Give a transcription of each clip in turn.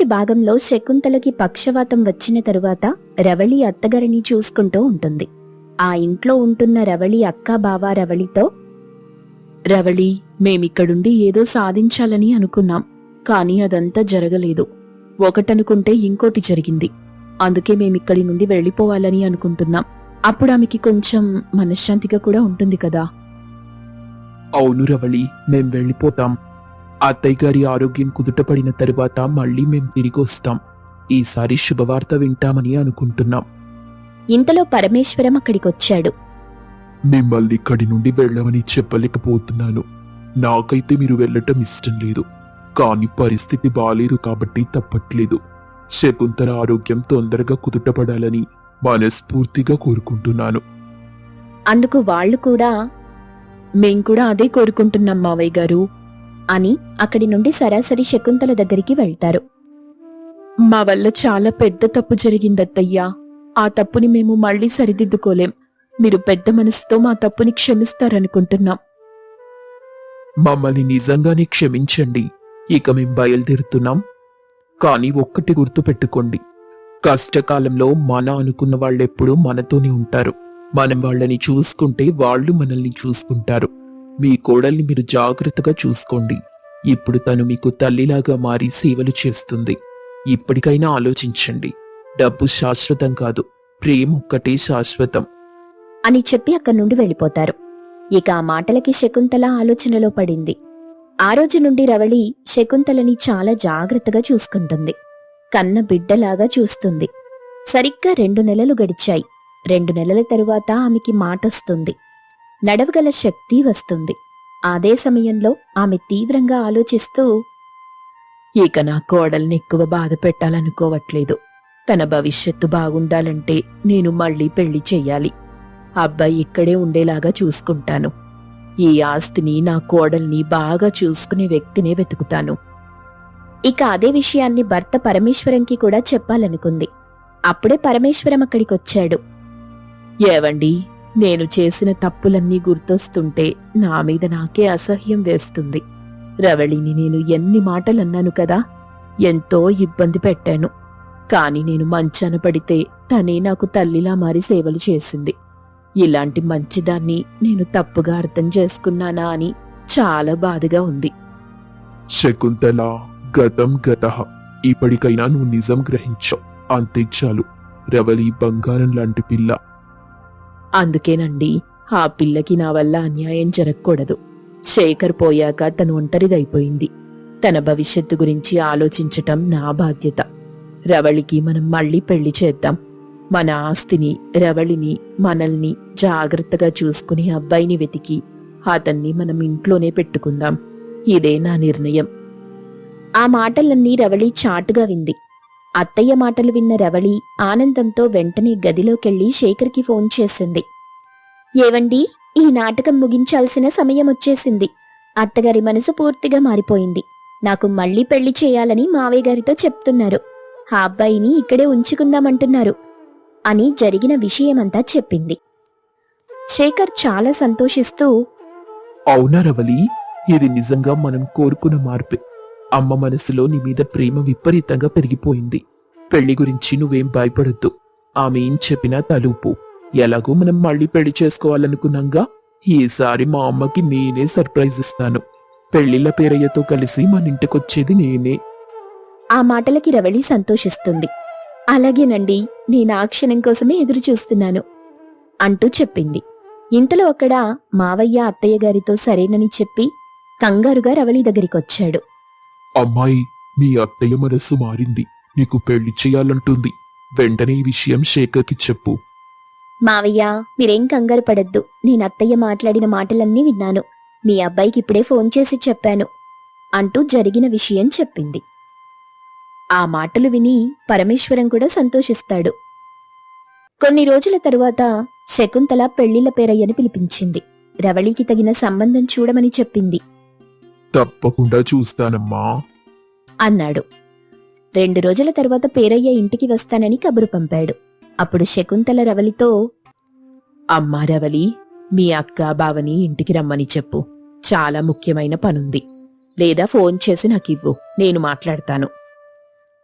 తర్వాతి భాగంలో శకుంతలకి పక్షవాతం వచ్చిన తరువాత రవళి అత్తగారిని చూసుకుంటూ ఉంటుంది. ఆ ఇంట్లో ఉంటున్న రవళి అక్క బావ రవళితో, రవళి, మేమిక్కడుండి ఏదో సాధించాలని అనుకున్నాం, కానీ అదంతా జరగలేదు. ఒకటనుకుంటే ఇంకోటి జరిగింది. అందుకే మేమిక్కడి నుండి వెళ్ళిపోవాలని అనుకుంటున్నాం. అప్పుడు ఆమెకి కొంచెం మనశ్శాంతిగా కూడా ఉంటుంది కదా. అవును రవళి, మేం వెళ్ళిపోతాం. అత్తయ్య గారి ఆరోగ్యం కుదుటపడిన తరువాత మళ్ళీ మేం తిరిగొస్తాం. ఈసారి శుభవార్త వింటామని అనుకుంటున్నాం. ఇంతలో పరమేశ్వరం అక్కడికొచ్చాడు. మిమ్మల్ని ఇక్కడి నుండి వెళ్ళమని చెప్పలేకపోతున్నాను. నాకైతే మీరు వెళ్ళటం ఇష్టం లేదు, కానీ పరిస్థితి బాలేదు కాబట్టి తప్పట్లేదు. శకుంతల ఆరోగ్యం తొందరగా కుదుటపడాలని మనస్ఫూర్తిగా కోరుకుంటున్నాను. అందుకు వాళ్లు కూడా, మేం కూడా అదే కోరుకుంటున్నాం మావయ్య గారు అని అక్కడి నుండి సరాసరి శకుంతల దగ్గరికి వెళ్తారు. మా వల్ల చాలా పెద్ద తప్పు జరిగిందత్తయ్యా. ఆ తప్పుని మేము మళ్ళీ సరిదిద్దుకోలేం. మీరు పెద్ద మనసుతో మా తప్పుని క్షమిస్తారనుకుంటున్నాం. మమ్మల్ని నిజంగానే క్షమించండి. ఇక మేం బయలుదేరుతున్నాం. కానీ ఒక్కటి గుర్తుపెట్టుకోండి, కష్టకాలంలో మన అనుకున్న వాళ్ళెప్పుడూ మనతోనే ఉంటారు. మనం వాళ్ళని చూసుకుంటే వాళ్ళు మనల్ని చూసుకుంటారు. మీ కోడల్ని మీరు జాగ్రత్తగా చూసుకోండి. ఇప్పుడు తను మీకు తల్లిలాగా మారి సేవలు చేస్తుంది. ఇప్పటికైనా ఆలోచించండి. డబ్బు శాశ్వతం కాదు, ప్రేమ ఒక్కటే శాశ్వతం అని చెప్పి అక్కడి నుండి వెళ్ళిపోతారు. ఇక ఆ మాటలకి శకుంతల ఆలోచనలో పడింది. ఆ రోజు నుండి రవళి శకుంతలని చాలా జాగ్రత్తగా చూసుకుంటుంది. కన్న బిడ్డలాగా చూస్తుంది. సరిగ్గా 2 నెలలు గడిచాయి. 2 నెలల తరువాత ఆమెకి మాటొస్తుంది. నడవగల శక్తి వస్తుంది. అదే సమయంలో ఆమె తీవ్రంగా ఆలోచిస్తూ, ఇక నా కోడల్ని ఎక్కువ బాధ పెట్టాలనుకోవట్లేదు. తన భవిష్యత్తు బాగుండాలంటే నేను మళ్ళీ పెళ్లి చెయ్యాలి. అబ్బాయి ఇక్కడే ఉండేలాగా చూసుకుంటాను. ఈ ఆస్తిని, నా కోడల్ని బాగా చూసుకునే వ్యక్తినే వెతుకుతాను. ఇక అదే విషయాన్ని భర్త పరమేశ్వరంకి కూడా చెప్పాలనుకుంది. అప్పుడే పరమేశ్వరం అక్కడికొచ్చాడు. ఏవండి, నేను చేసిన తప్పులన్నీ గుర్తొస్తుంటే నా మీద నాకే అసహ్యం వేస్తుంది. రవళిని నేను ఎన్ని మాటలన్నాను కదా, ఎంతో ఇబ్బంది పెట్టాను. కాని నేను మంచాన పడితే తనే నాకు తల్లిలా మారి సేవలు చేసింది. ఇలాంటి మంచిదాన్ని నేను తప్పుగా అర్థం చేసుకున్నానా అని చాలా బాధగా ఉంది. శకుంతల, గతం గతః. ఇప్పటికైనా నువ్వు నిజం గ్రహించావు. అంతే చాలు. రవళి బంగారం లాంటి పిల్ల. అందుకేనండి, ఆ పిల్లకి నా వల్ల అన్యాయం జరగకూడదు. శేఖర్ పోయాక తను ఒంటరిదైపోయింది. తన భవిష్యత్తు గురించి ఆలోచించటం నా బాధ్యత. రవళికి మనం మళ్ళీ పెళ్లి చేద్దాం. మన ఆస్తిని, రవళిని, మనల్ని జాగ్రత్తగా చూసుకుని అబ్బాయిని వెతికి అతన్ని మనం ఇంట్లోనే పెట్టుకుందాం. ఇదే నా నిర్ణయం. ఆ మాటలన్నీ రవళి చాటుగా వింది. అత్తయ్య మాటలు విన్న రవళి ఆనందంతో వెంటనే గదిలోకెళ్లి శేఖర్కి ఫోన్ చేసింది. ఏవండి, ఈ నాటకం ముగించాల్సిన సమయం వచ్చేసింది. అత్తగారి మనసు పూర్తిగా మారిపోయింది. నాకు మళ్ళీ పెళ్లి చేయాలని మావయ్య గారితో చెప్తున్నారు. ఆ అబ్బాయిని ఇక్కడే ఉంచుకుందామంటున్నారు అని జరిగిన విషయమంతా చెప్పింది. శేఖర్ చాలా సంతోషిస్తూ, అవునా రవళి, ఇది నిజంగా మనం కోరుకున్న మార్పే. అమ్మ మనసులో నీ మీద ప్రేమ విపరీతంగా పెరిగిపోయింది. పెళ్లి గురించి నువ్వేం భయపడొద్దు. ఆమె ఏం చెప్పినా తలూపు. ఎలాగో మనం మళ్ళీ పెళ్లి చేసుకోవాలనుకున్నాంగా, ఈసారి మా అమ్మకి నేనే సర్ప్రైజ్ ఇస్తాను. పెళ్లిళ్ళ పేరయ్యతో కలిసి మన ఇంటికొచ్చేది నేనే. ఆ మాటలకి రవళి సంతోషిస్తుంది. అలాగేనండి, నేను ఆ క్షణం కోసమే ఎదురు చూస్తున్నాను అంటూ చెప్పింది. ఇంతలో అక్కడ మావయ్య అత్తయ్య గారితో సరేనని చెప్పి కంగారుగా రవళి దగ్గరికొచ్చాడు. అమ్మాయి, మీ అత్తయ్య మనస్సు మారింది. నీకు పెళ్లి చేయాలంటుంది. వెంటనే ఈ విషయం శేఖర్కి చెప్పు. మావయ్య, మీరేం కంగారు పడద్దు. నేను అత్తయ్య మాట్లాడిన మాటలన్నీ విన్నాను. మీ అబ్బాయికి ఇప్పుడే ఫోన్ చేసి చెప్పాను అంటూ జరిగిన విషయం చెప్పింది. ఆ మాటలు విని పరమేశ్వరం కూడా సంతోషిస్తాడు. కొన్ని రోజుల తరువాత శకుంతల పెళ్లిళ్ల పేరయ్యని పిలిపించింది. రవళికి తగిన సంబంధం చూడమని చెప్పింది. తప్పకుండా చూస్తానమ్మా అన్నాడు. 2 రోజుల తరువాత పేరయ్య ఇంటికి వస్తానని కబురు పంపాడు. అప్పుడు శకుంతల రవళితో, అమ్మా రవళి, మీ అక్క బావని ఇంటికి రమ్మని చెప్పు. చాలా ముఖ్యమైన పనుంది. లేదా ఫోన్ చేసి నాకివ్వు, నేను మాట్లాడతాను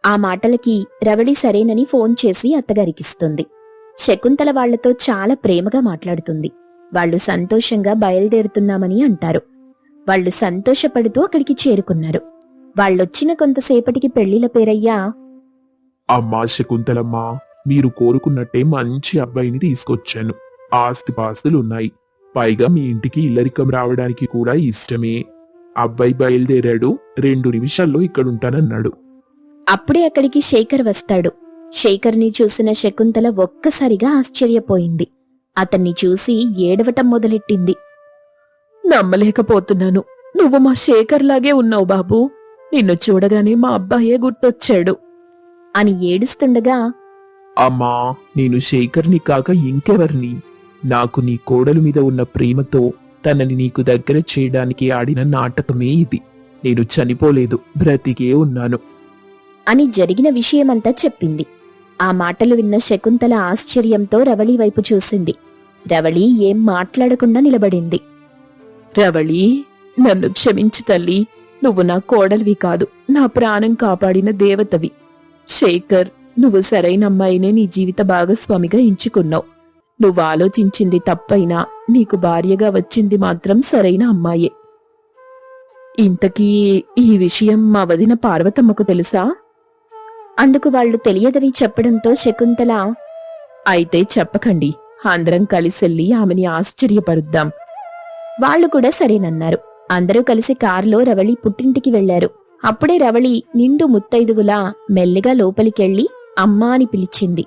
ఆ మాటలకి రవళి సరేనని ఫోన్ చేసి అత్తగారికిస్తుంది. శకుంతల వాళ్లతో చాలా ప్రేమగా మాట్లాడుతుంది. వాళ్ళు సంతోషంగా బయలుదేరుతున్నామని అంటారు. వాళ్ళు సంతోషపడుతూ అక్కడికి చేరుకున్నారు. వాళ్ళొచ్చిన కొంతసేపటికి పెళ్లిల పేరయ్యా, అమ్మా శకుంతలమ్మా, మీరు కోరుకున్నట్టే మంచి అబ్బాయిని తీసుకొచ్చాను. ఆస్తిపాస్తులున్నాయి. పైగా మీ ఇంటికి ఇల్లరికం రావడానికి కూడా ఇష్టమే. అబ్బాయి బయలుదేరాడు, 2 నిమిషాల్లో ఇక్కడుంటానన్నాడు. అప్పుడే అక్కడికి శేఖర్ వస్తాడు. శేఖర్ని చూసిన శకుంతల ఒక్కసారిగా ఆశ్చర్యపోయింది. అతన్ని చూసి ఏడవటం మొదలెట్టింది. నమ్మలేకపోతున్నాను. నువ్వు మా శేఖర్లాగే ఉన్నావు బాబూ. నిన్ను చూడగానే మా అబ్బాయే గుర్తొచ్చాడు అని ఏడుస్తుండగా, అమ్మా, నేను శేఖర్ని కాక ఇంకెవర్ని? నాకు నీ కోడలు మీద ఉన్న ప్రేమతో తనని నీకు దగ్గర చేయడానికి ఆడిన నాటకమే ఇది. నేను చనిపోలేదు, బ్రతికే ఉన్నాను అని జరిగిన విషయమంతా చెప్పింది. ఆ మాటలు విన్న శకుంతల ఆశ్చర్యంతో రవళి వైపు చూసింది. రవళి ఏం మాట్లాడకుండా నిలబడింది. రవళి, నన్ను క్షమించు తల్లి. నువ్వు నా కోడలివి కాదు, నా ప్రాణం కాపాడిన దేవతవి. శేఖర్, నువ్వు సరైన అమ్మాయినే నీ జీవిత భాగస్వామిగా ఎంచుకున్నావు. నువ్వు ఆలోచించింది తప్పైనా నీకు భార్యగా వచ్చింది మాత్రం సరైన అమ్మాయే. ఇంతకీ ఈ విషయం మా వదిన పార్వతమ్మకు తెలుసా? అందుకు వాళ్ళు తెలియదని చెప్పడంతో శకుంతల, అయితే చెప్పకండి. అందరం కలిసెళ్ళి ఆమెని ఆశ్చర్యపరుద్దాం. వాళ్లు కూడా సరేనన్నారు. అందరూ కలిసి కారులో రవళి పుట్టింటికి వెళ్లారు. అప్పుడే రవళి నిండు ముత్తైదువులా మెల్లిగా లోపలికెళ్లి అమ్మా అని పిలిచింది.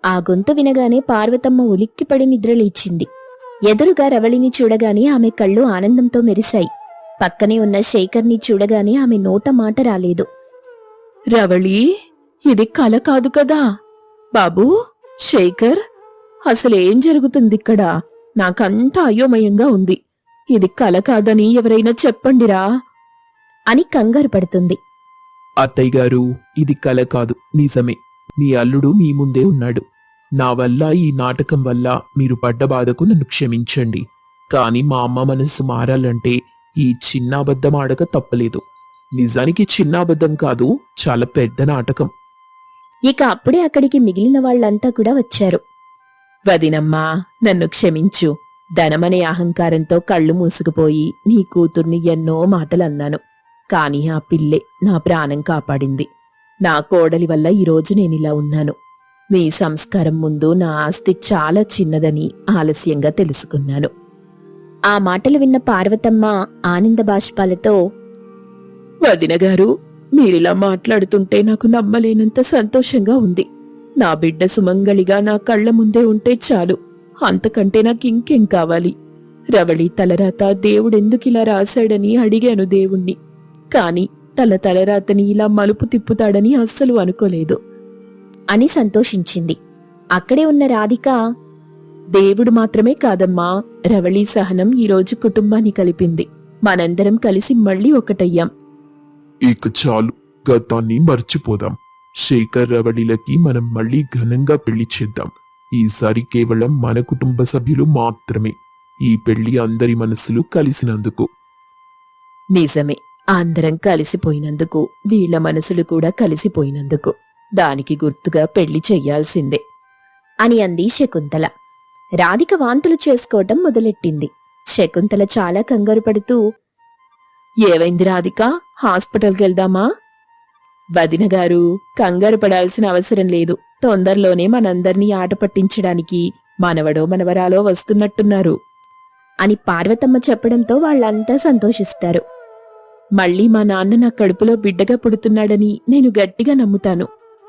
ఆ గొంతు వినగానే పార్వతమ్మ ఉలిక్కిపడి నిద్రలేచింది. ఎదురుగా రవళిని చూడగానే ఆమె కళ్ళు ఆనందంతో మెరిశాయి. పక్కనే ఉన్న శేఖర్ని చూడగానే ఆమె నోట మాట రాలేదు. రవళి, ఇది కల కాదు కదా? బాబూ, శేఖర్, అసలేం జరుగుతుందిక్కడ? నాకంతా అయోమయంగా ఉంది. ఇది కల కాదని ఎవరైనా చెప్పండిరా అని కంగారు పడుతుంది. అత్తయ్య గారు, ఇది కల కాదు, నిజమే. మీ అల్లుడు మీ ముందే ఉన్నాడు. నా వల్ల, ఈ నాటకం వల్ల మీరు పడ్డ బాధకు నన్ను క్షమించండి. కాని మా అమ్మ మనసు మారాలంటే ఈ చిన్న అబద్ధం ఆడక తప్పలేదు. నిజానికి చిన్న అబద్ధం కాదు, చాలా పెద్ద నాటకం. ఇక అప్పుడే అక్కడికి మిగిలిన వాళ్లంతా కూడా వచ్చారు. వదినమ్మా, నన్ను క్షమించు. ధనమనే అహంకారంతో కళ్ళు మూసుకుపోయి నీ కూతుర్ని ఎన్నో మాటలన్నాను. కాని ఆ పిల్లే నా ప్రాణం కాపాడింది. నా కోడలి వల్ల ఈరోజు నేనిలా ఉన్నాను. మీ సంస్కారం ముందు నా ఆస్తి చాలా చిన్నదని ఆలస్యంగా తెలుసుకున్నాను. ఆ మాటలు విన్న పార్వతమ్మ ఆనంద బాష్పాలతో, వదినగారు, మీరిలా మాట్లాడుతుంటే నాకు నమ్మలేనంత సంతోషంగా ఉంది. నా బిడ్డ సుమంగళిగా నా కళ్ల ముందే ఉంటే చాలు. అంతకంటే నాకింకేం కావాలి? రవళి తలరాత దేవుడెందుకిలా రాశాడని అడిగాను దేవుణ్ణి. కాని తలరాతని ఇలా మలుపు తిప్పుతాడని అస్సలు అనుకోలేదు అని సంతోషించింది. అక్కడే ఉన్న రాధిక, దేవుడు మాత్రమే కాదమ్మా, రవళి సహనం ఈరోజు కుటుంబాన్ని కలిపింది. మనందరం కలిసి మళ్ళీ ఒకటయ్యాం. ఇక చాలు, గతాన్ని మర్చిపోదాం. శేఖర్ రవళిలకి మనం మళ్ళీ ఘనంగా పెళ్లి చేద్దాం. ఈసారి కేవలం మన కుటుంబ సభ్యులు మాత్రమే. ఈ పెళ్లి అందరి మనసులు కలిసినందుకు. నిజమే, అందరం కలిసిపోయినందుకు, వీళ్ల మనసులు కూడా కలిసిపోయినందుకు. దానికి గుర్తుగా పెళ్లి చెయ్యాల్సిందే అని అంది శకుంతల. రాధిక వాంతులు చేసుకోవటం మొదలెట్టింది. శకుంతల చాలా కంగారు పడుతూ, ఏవైంది రాధిక, హాస్పిటల్కెళ్దామా? వదినగారు, కంగారు పడాల్సిన అవసరం లేదు. తొందరలోనే మనందర్నీ ఆట పట్టించడానికి మనవడో మనవరాలో వస్తున్నట్టున్నారు అని పార్వతమ్మ చెప్పడంతో వాళ్లంతా సంతోషిస్తారు. మళ్ళీ మా నాన్న నా కడుపులో బిడ్డగా పుడుతున్నాడని నేను గట్టిగా నమ్ముతాను.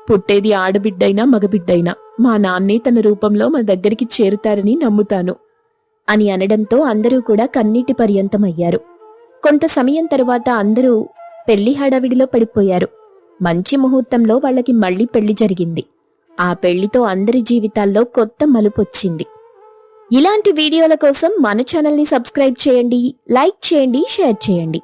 పుట్టేది ఆడబిడ్డైనా మగబిడ్డైనా మా నాన్నే తన రూపంలో మా దగ్గరికి చేరుతారని నమ్ముతాను అని అనడంతో అందరూ కూడా కన్నీటి పర్యంతమయ్యారు. కొంత సమయం తరువాత అందరూ పెళ్లి హడావిడిలో పడిపోయారు. మంచి ముహూర్తంలో వాళ్ళకి మళ్లీ పెళ్లి జరిగింది. ఆ పెళ్లితో అందరి జీవితాల్లో కొత్త మలుపొచ్చింది. ఇలాంటి వీడియోల కోసం మన ఛానల్ని సబ్స్క్రైబ్ చేయండి, లైక్ చేయండి, షేర్ చేయండి.